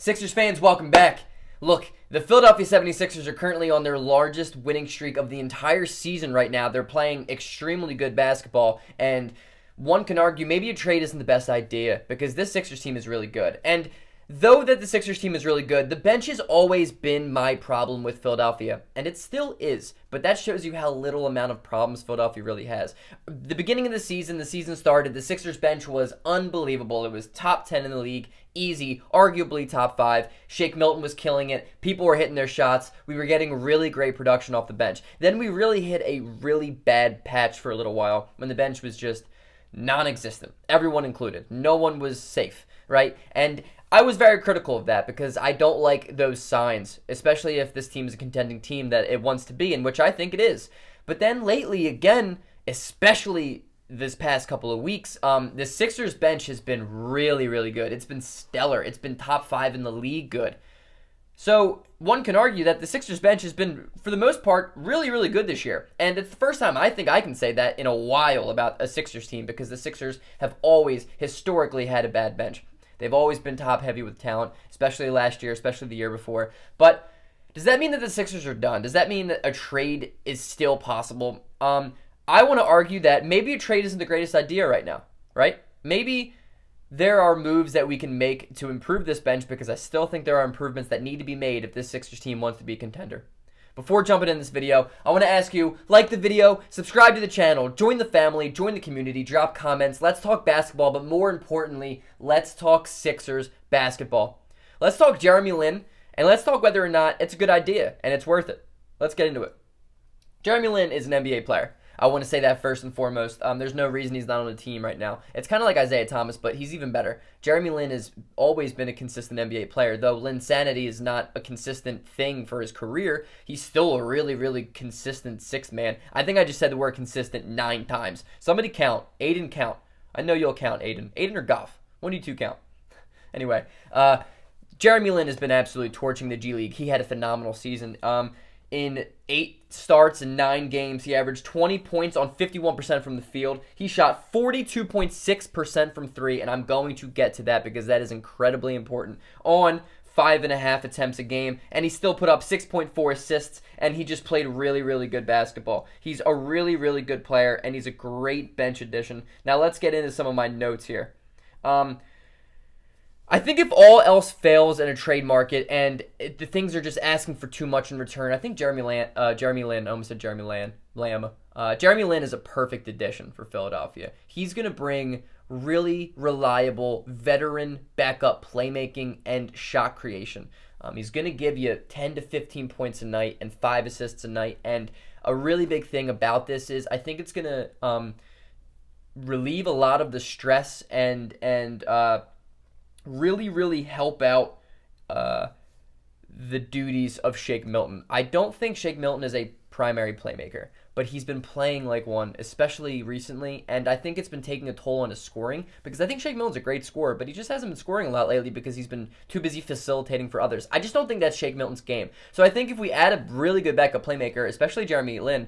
Sixers fans, welcome back. Look, the Philadelphia 76ers are currently on their largest winning streak of the entire season right now. They're playing extremely good basketball, and one can argue maybe a trade isn't the best idea because this Sixers team is really good. And though that the Sixers team is really good, the bench has always been my problem with Philadelphia, and it still is. But that shows you how little amount of problems Philadelphia really has. The beginning of the season started, the Sixers bench was unbelievable. It was top 10 in the league, easy, arguably top 5. Shake Milton was killing it. People were hitting their shots. We were getting really great production off the bench. Then we really hit a really bad patch for a little while when the bench was just non-existent. Everyone included. No one was safe, right? And I was very critical of that because I don't like those signs, especially if this team is a contending team that it wants to be, in which I think it is. But then lately, again, especially this past couple of weeks, the Sixers bench has been really, really good. It's been stellar. It's been top 5 in the league good. So one can argue that the Sixers bench has been, for the most part, really, really good this year. And it's the first time I think I can say that in a while about a Sixers team because the Sixers have always historically had a bad bench. They've always been top-heavy with talent, especially last year, especially the year before. But does that mean that the Sixers are done? Does that mean that a trade is still possible? I want to argue that maybe a trade isn't the greatest idea right now, right? Maybe there are moves that we can make to improve this bench because I still think there are improvements that need to be made if this Sixers team wants to be a contender. Before jumping in this video, I want to ask you, like the video, subscribe to the channel, join the family, join the community, drop comments, let's talk basketball, but more importantly, let's talk Sixers basketball. Let's talk Jeremy Lin, and let's talk whether or not it's a good idea and it's worth it. Let's get into it. Jeremy Lin is an NBA player. I want to say that first and foremost. There's no reason he's not on the team right now. It's kind of like Isaiah Thomas, but he's even better. Jeremy Lin has always been a consistent NBA player, though Linsanity is not a consistent thing for his career. He's still a really, really consistent sixth man. I think I just said the word consistent 9 times. Somebody count. Aiden, count. I know you'll count, Aiden. Aiden or Goff? One of you two count. Anyway, Jeremy Lin has been absolutely torching the G League. He had a phenomenal season. In 8 starts and 9 games, he averaged 20 points on 51% from the field. He shot 42.6% from 3, and I'm going to get to that because that is incredibly important, on 5.5 attempts a game, and he still put up 6.4 assists, and he just played really, really good basketball. He's a really, really good player, and he's a great bench addition. Now let's get into some of my notes here. I think if all else fails in a trade market and the things are just asking for too much in return, I think Jeremy Lin is a perfect addition for Philadelphia. He's going to bring really reliable veteran backup playmaking and shot creation. He's going to give you 10 to 15 points a night and 5 assists a night. And a really big thing about this is I think it's going to relieve a lot of the stress and really, really help out the duties of Shake Milton. I don't think Shake Milton is a primary playmaker, but he's been playing like one, especially recently, and I think it's been taking a toll on his scoring because I think Shake Milton's a great scorer, but he just hasn't been scoring a lot lately because he's been too busy facilitating for others. I just don't think that's Shake Milton's game. So I think if we add a really good backup playmaker, especially Jeremy Lin,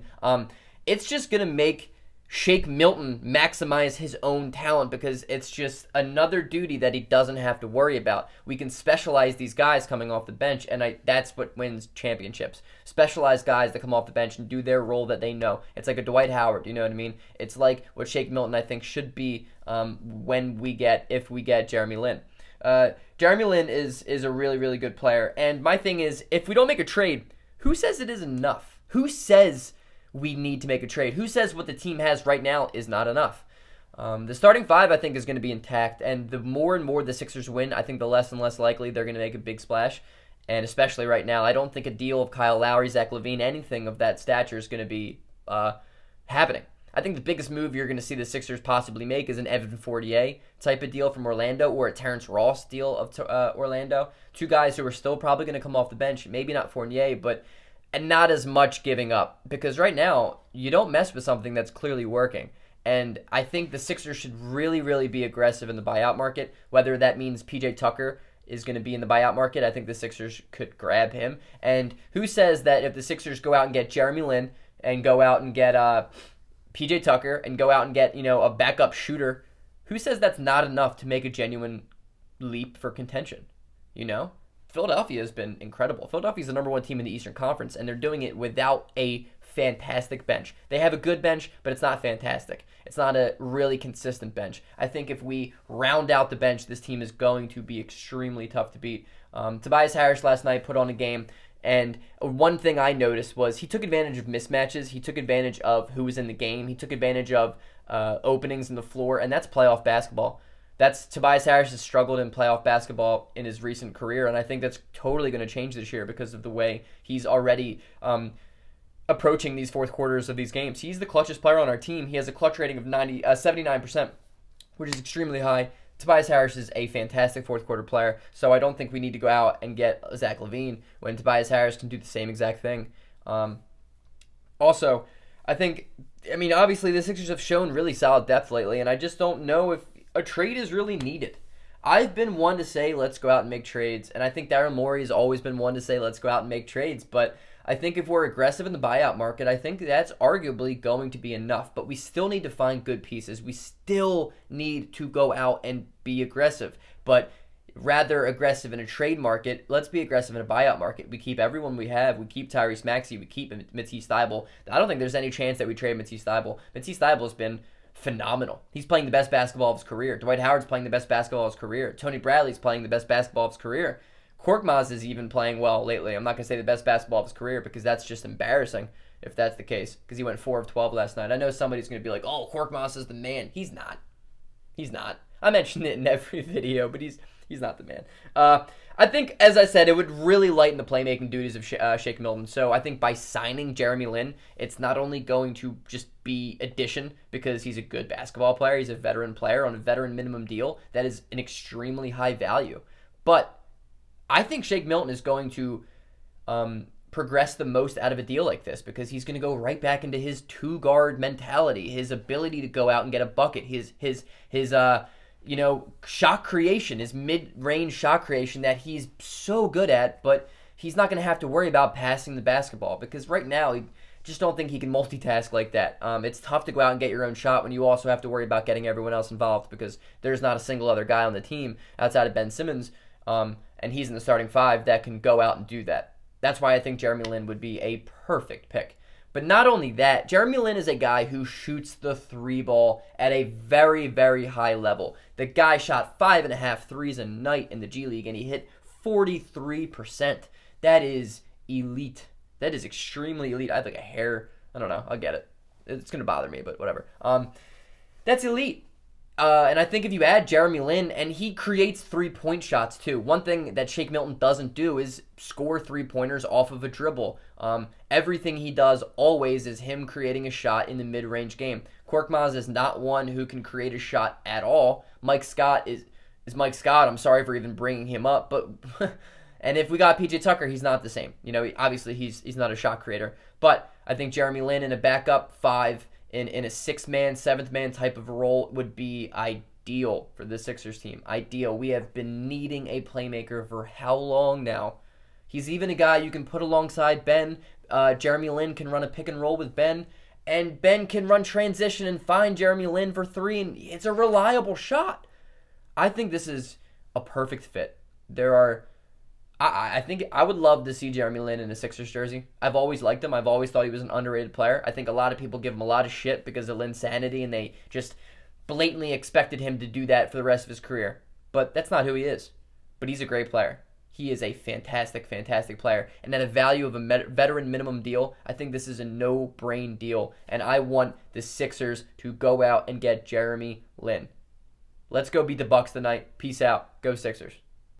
it's just going to make Shake Milton maximize his own talent because it's just another duty that he doesn't have to worry about. We can specialize these guys coming off the bench, and that's what wins championships. Specialized guys that come off the bench and do their role that they know. It's like a Dwight Howard, you know what I mean? It's like what Shake Milton, I think, should be if we get Jeremy Lin. Jeremy Lin is a really, really good player, and my thing is, if we don't make a trade, who says it is enough? Who says we need to make a trade? Who says what the team has right now is not enough? The starting 5, I think, is going to be intact, and the more and more the Sixers win, I think the less and less likely they're going to make a big splash, and especially right now, I don't think a deal of Kyle Lowry, Zach LaVine, anything of that stature is going to be happening. I think the biggest move you're going to see the Sixers possibly make is an Evan Fournier type of deal from Orlando or a Terrence Ross deal of Orlando. 2 guys who are still probably going to come off the bench, maybe not Fournier, but and not as much giving up. Because right now, you don't mess with something that's clearly working. And I think the Sixers should really, really be aggressive in the buyout market. Whether that means PJ Tucker is going to be in the buyout market, I think the Sixers could grab him. And who says that if the Sixers go out and get Jeremy Lin and go out and get PJ Tucker and go out and get, a backup shooter, who says that's not enough to make a genuine leap for contention? Philadelphia has been incredible. Philadelphia's the number 1 team in the Eastern Conference, and they're doing it without a fantastic bench. They have a good bench, but it's not fantastic. It's not a really consistent bench. I think if we round out the bench, this team is going to be extremely tough to beat. Tobias Harris last night put on a game, and one thing I noticed was he took advantage of mismatches. He took advantage of who was in the game. He took advantage of openings in the floor, and that's playoff basketball. Tobias Harris has struggled in playoff basketball in his recent career, and I think that's totally going to change this year because of the way he's already approaching these fourth quarters of these games. He's the clutchest player on our team. He has a clutch rating of 79%, which is extremely high. Tobias Harris is a fantastic fourth quarter player, so I don't think we need to go out and get Zach LaVine when Tobias Harris can do the same exact thing. Also, obviously the Sixers have shown really solid depth lately, and I just don't know if a trade is really needed. I've been one to say let's go out and make trades, and I think Daryl Morey has always been one to say let's go out and make trades, but I think if we're aggressive in the buyout market, I think that's arguably going to be enough. But we still need to find good pieces. We still need to go out and be aggressive. But rather aggressive in a trade market, let's be aggressive in a buyout market. We keep everyone we have. We keep Tyrese Maxey. We keep Matisse Thybulle. I don't think there's any chance that we trade Matisse Thybulle. Matisse Thybulle has been phenomenal. He's playing the best basketball of his career. Dwight Howard's playing the best basketball of his career. Tony Bradley's playing the best basketball of his career. Korkmaz is even playing well lately. I'm not going to say the best basketball of his career because that's just embarrassing if that's the case, because he went 4 of 12 last night. I know somebody's going to be like, oh, Korkmaz is the man. He's not. He's not. I mentioned it in every video, but he's not the man. I think, as I said, it would really lighten the playmaking duties of Shake Milton. So I think by signing Jeremy Lin, it's not only going to just be addition because he's a good basketball player. He's a veteran player on a veteran minimum deal. That is an extremely high value. But I think Shake Milton is going to progress the most out of a deal like this because he's going to go right back into his two-guard mentality, his ability to go out and get a bucket, his shot creation, his mid-range shot creation that he's so good at, but he's not going to have to worry about passing the basketball because right now he just don't think he can multitask like that. It's tough to go out and get your own shot when you also have to worry about getting everyone else involved because there's not a single other guy on the team outside of Ben Simmons, and he's in the starting 5 that can go out and do that. That's why I think Jeremy Lin would be a perfect pick. But not only that, Jeremy Lin is a guy who shoots the 3 ball at a very, very high level. The guy shot 5.5 threes a night in the G League, and he hit 43%. That is elite. That is extremely elite. I have like a hair. I don't know. I'll get it. It's going to bother me, but whatever. That's elite. And I think if you add Jeremy Lin, and he creates 3-point shots too. One thing that Shake Milton doesn't do is score 3-pointers off of a dribble. Everything he does always is him creating a shot in the mid-range game. Korkmaz is not one who can create a shot at all. Mike Scott is Mike Scott. I'm sorry for even bringing him up, but and if we got PJ Tucker, he's not the same. Obviously he's not a shot creator. But I think Jeremy Lin in a backup 5 in a 6-man, 7th-man type of role would be ideal for the Sixers team. Ideal. We have been needing a playmaker for how long now? He's even a guy you can put alongside Ben. Jeremy Lin can run a pick and roll with Ben, and Ben can run transition and find Jeremy Lin for 3, and it's a reliable shot. I think this is a perfect fit. I think I would love to see Jeremy Lin in a Sixers jersey. I've always liked him. I've always thought he was an underrated player. I think a lot of people give him a lot of shit because of Linsanity, and they just blatantly expected him to do that for the rest of his career. But that's not who he is. But he's a great player. He is a fantastic, fantastic player. And at a value of a veteran minimum deal, I think this is a no-brain deal. And I want the Sixers to go out and get Jeremy Lin. Let's go beat the Bucks tonight. Peace out. Go Sixers.